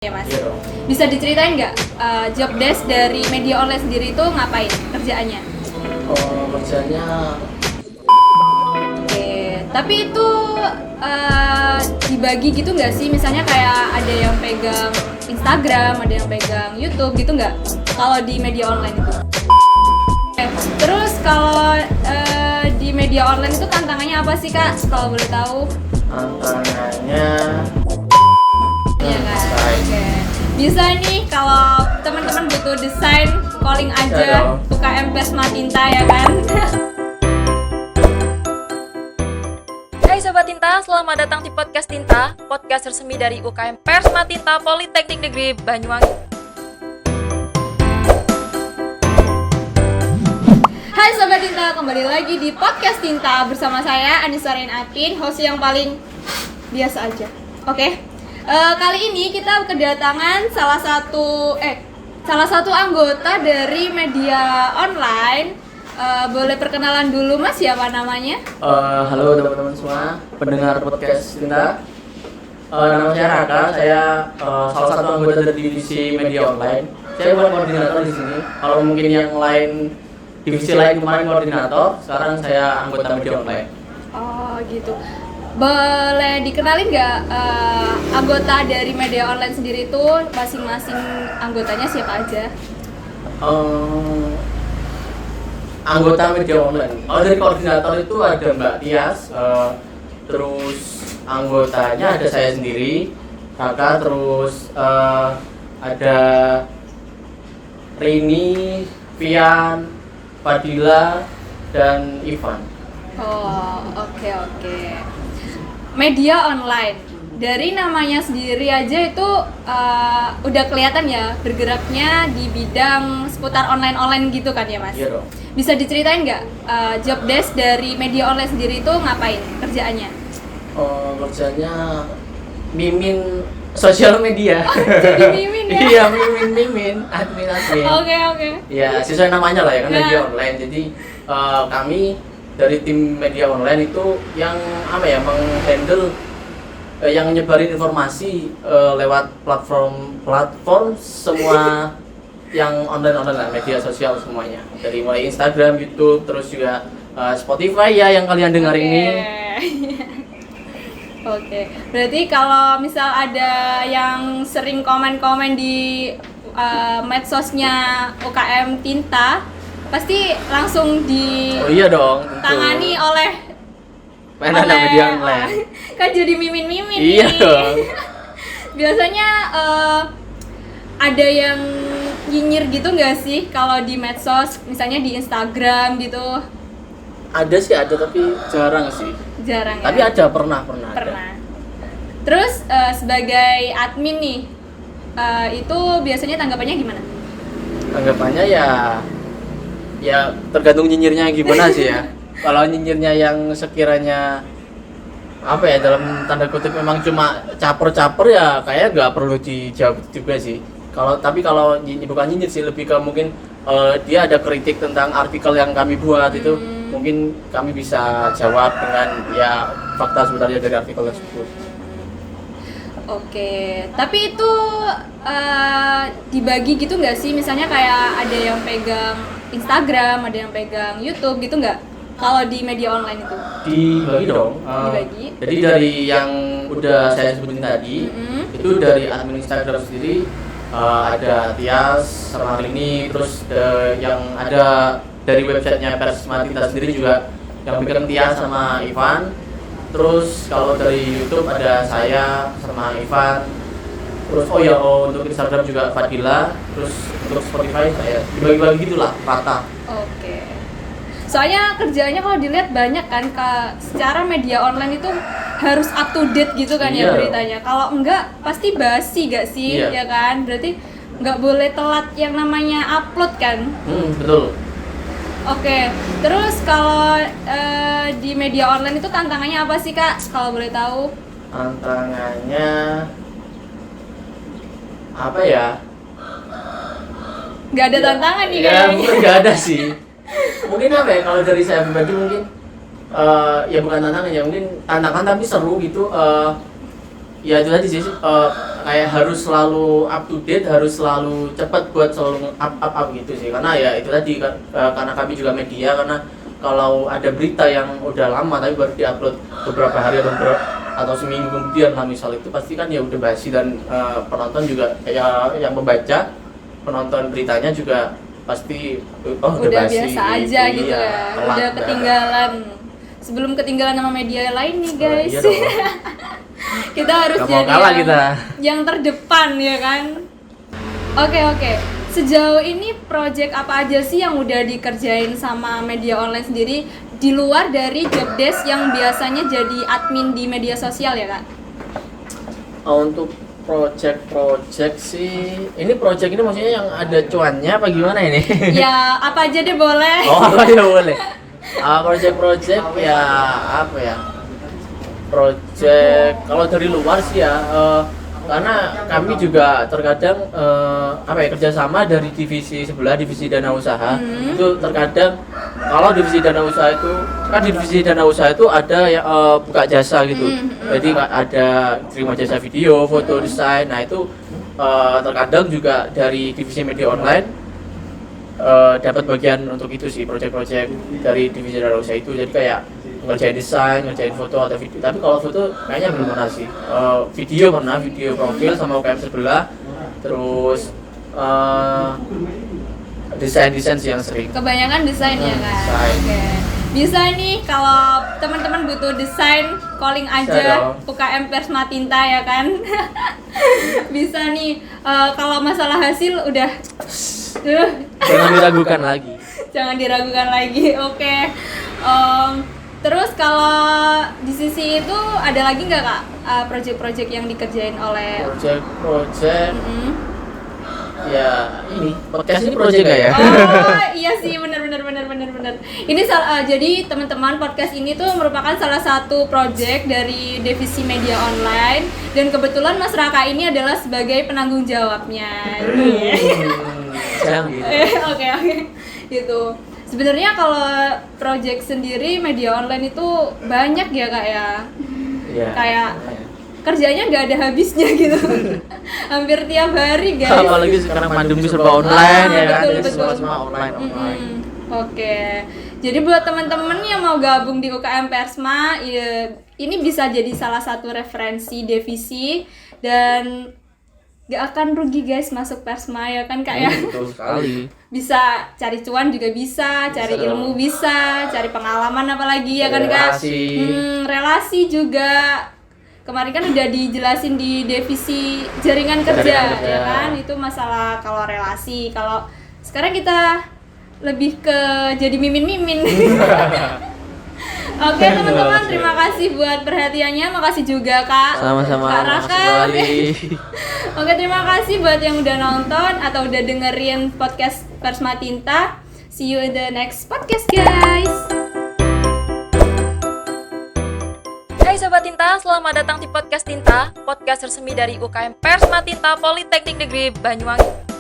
Ya Mas, Iya dong. bisa diceritain nggak job desk dari media online sendiri itu ngapain kerjaannya? Kerjanya Oke, tapi itu dibagi gitu nggak sih? Misalnya kayak ada yang pegang Instagram, ada yang pegang YouTube gitu nggak? Kalau di media online itu. Oke, terus kalau di media online itu tantangannya apa sih Kak? Kalau boleh tahu? tantangannya Iya kan? desain. Oke. Bisa nih kalau teman-teman butuh desain, calling Bisa aja dong. UKM Persma Tinta ya kan? Hai Sobat Tinta, selamat datang di Podcast Tinta, podcast resmi dari UKM Persma Tinta Politeknik Negeri Banyuwangi. Hai Sobat Tinta, kembali lagi di Podcast Tinta bersama saya Anissa Rain Apin, host yang paling biasa aja. Oke. Kali ini kita kedatangan salah satu anggota dari media online. Boleh perkenalan dulu Mas, siapa namanya? Halo teman-teman semua, pendengar podcast Tinta. Nama saya Raka, saya salah satu anggota dari divisi media online. Saya bukan koordinator di sini. Kalau mungkin yang lain, divisi lain kemarin koordinator, sekarang saya anggota media online. Oh gitu. Boleh dikenalin nggak anggota dari media online sendiri itu masing-masing anggotanya siapa aja? Anggota media online. Dari koordinator itu ada Mbak Tias, terus anggotanya ada saya sendiri, Kakak, terus ada Rini, Vian, Fadila, dan Ivan. Oh, oke. Media online. Dari namanya sendiri aja itu udah kelihatan ya bergeraknya di bidang seputar online gitu kan ya Mas? Iya dong. Bisa diceritain nggak job desk dari media online sendiri itu ngapain kerjaannya? Kerjanya mimin sosial media. Jadi mimin ya? Iya, mimin, admin. Oke. Ya, sesuai namanya lah ya kan, Ya. media online. Jadi kami dari tim media online itu yang menghandle yang nyebarin informasi lewat platform semua yang online lah, media sosial semuanya. Dari mulai Instagram, YouTube, terus juga Spotify ya yang kalian dengar ini. Oke, berarti kalau misal ada yang sering komen-komen di medsosnya UKM Tinta, pasti langsung Oh iya dong, tentu. ditangani oleh Anak media online. Kan jadi mimin-mimin Iya nih. dong. Biasanya ada yang nyinyir gitu nggak sih kalau di medsos, misalnya di Instagram gitu? Ada sih, tapi jarang sih. Jarang ya? Tapi ada, pernah. Pernah. Terus sebagai admin nih, itu biasanya tanggapannya gimana? Tanggapannya ya tergantung nyinyirnya gimana sih ya. Kalau nyinyirnya yang sekiranya dalam tanda kutip memang cuma caper ya kayak nggak perlu dijawab juga sih. Tapi kalau bukan nyinyir sih, lebih ke mungkin dia ada kritik tentang artikel yang kami buat itu, mungkin kami bisa jawab dengan ya fakta sebenarnya dari artikel tersebut. Oke, tapi itu dibagi gitu nggak sih? Misalnya kayak ada yang pegang Instagram, ada yang pegang YouTube gitu nggak? Kalau di media online itu? Dibagi dong. Dibagi. Jadi dari yang udah saya sebutin tadi, itu dari admin Instagram sendiri ada Tias sama Rini, terus yang ada dari websitenya Persma Tinta sendiri juga yang bikin Tias sama Ivan. Terus kalau dari YouTube ada saya sama Ivan. Terus untuk Instagram juga Fadila. Terus untuk Spotify saya dibagi-bagi gitulah rata. Oke. Soalnya kerjanya kalau dilihat banyak kan, secara media online itu harus up to date gitu kan ya Iya. beritanya. Kalau enggak pasti basi gak sih, Iya. ya kan? Berarti nggak boleh telat yang namanya upload kan? Betul. Oke, terus kalau di media online itu tantangannya apa sih Kak? Kalau boleh tahu? Tantangannya apa ya? Nggak ada tantangan nih Ya, kayaknya. mungkin nggak ada sih. Mungkin kalau dari saya pribadi mungkin ya bukan tantangan ya, mungkin tantangan tapi seru gitu. Ya itu tadi sih, kayak harus selalu up to date, harus selalu cepat buat selalu up gitu sih. Karena ya itu tadi karena kami juga media, karena kalau ada berita yang udah lama tapi baru diupload beberapa hari atau seminggu kemudian lah misal, itu pasti kan ya udah basi, dan penonton juga ya yang membaca, penonton beritanya juga pasti udah basi, biasa aja gitu ya, telat, udah ketinggalan. Sebelum ketinggalan sama media lain nih guys. Iya dong. Kita harus Gak mau jadi kalah kita. yang terdepan ya kan. Oke. Sejauh ini project apa aja sih yang udah dikerjain sama media online sendiri di luar dari job desk yang biasanya jadi admin di media sosial ya kak? Untuk project sih, ini project ini maksudnya yang ada cuannya apa gimana ini? Ya apa aja deh boleh. Oh ya boleh. Project ya apa ya? Project kalau dari luar sih ya, karena kami juga terkadang kerjasama dari divisi sebelah, divisi dana usaha. Itu terkadang kalau divisi dana usaha itu kan, divisi dana usaha itu ada yang buka jasa gitu. Jadi ada terima jasa video, foto, desain. Nah itu terkadang juga dari divisi media online dapat bagian untuk itu sih, project-project dari divisi dana usaha itu. Jadi kayak ngerjain desain, ngerjain foto atau video. Tapi kalau foto kayaknya belum pernah sih. Video pernah, video profil sama UKM sebelah. Terus desain sih yang sering. Kebanyakan desain ya kan? Desain. Oke. Bisa nih kalau teman-teman butuh desain, calling Bisa aja dong. UKM Persma Tinta ya kan? Bisa nih, kalau masalah hasil udah Jangan diragukan lagi. jangan diragukan lagi. Oke. Terus kalau di sisi itu ada lagi nggak kak project-project yang dikerjain oleh Project Mm-mm. ya ini podcast ini project gak ya? Oh iya sih, benar. Ini jadi teman-teman, podcast ini tuh merupakan salah satu project dari divisi media online, dan kebetulan Mas Raka ini adalah sebagai penanggung jawabnya. Jangan gitu. Oke. Gitu. Sebenarnya kalau project sendiri media online itu banyak ya kak ya. Iya. Kayak kerjanya nggak ada habisnya gitu. Hampir tiap hari guys. Apalagi sekarang pandemi serba online ya kan, betul, jadi betul. semua online. Oke. Jadi buat teman-teman yang mau gabung di UKM Persma, ya, ini bisa jadi salah satu referensi divisi, dan gak akan rugi guys masuk Persma ya kan kak ya. Betul sekali. Bisa cari cuan juga bisa, cari Bisa ilmu dong. bisa, cari pengalaman apalagi ya kan kak. Relasi juga. Kemarin kan udah dijelasin di divisi jaringan kerja kerja. ya kan, itu masalah kalau relasi. Kalau sekarang kita lebih ke jadi mimin-mimin. Oke teman-teman, terima kasih buat perhatiannya, makasih juga kak. Sama-sama. Kak Makasih Raka. kembali. Oke, terima kasih buat yang udah nonton atau udah dengerin podcast Persma Tinta. See you in the next podcast guys. Hai Sobat Tinta, selamat datang di Podcast Tinta, podcast resmi dari UKM Persma Tinta Politeknik Negeri Banyuwangi.